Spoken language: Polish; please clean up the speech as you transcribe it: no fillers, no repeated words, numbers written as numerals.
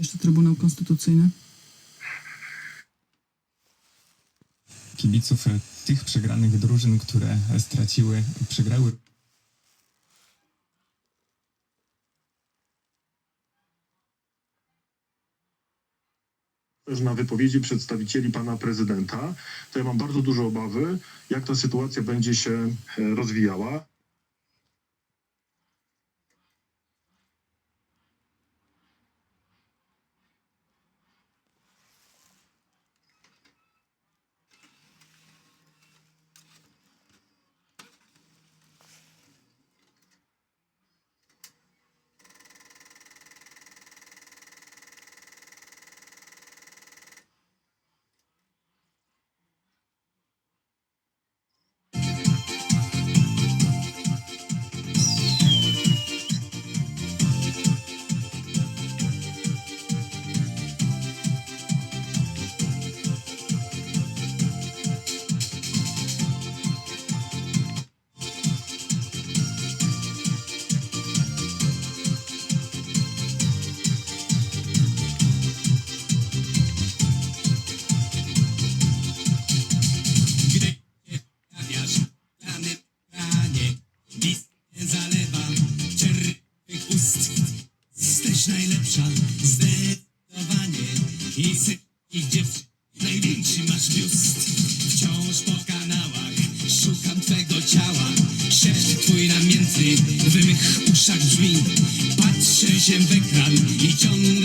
jeszcze Trybunał Konstytucyjny? Kibiców tych przegranych drużyn, które przegrały. Też na wypowiedzi przedstawicieli pana prezydenta, to ja mam bardzo duże obawy, jak ta sytuacja będzie się rozwijała. Jesteś najlepsza, zdecydowanie. I sypkich dziewczyn największy masz biust. Wciąż po kanałach szukam twego ciała. Szef twój namiętny w mych uszach brzmi. Patrzę się w ekran i ciągnę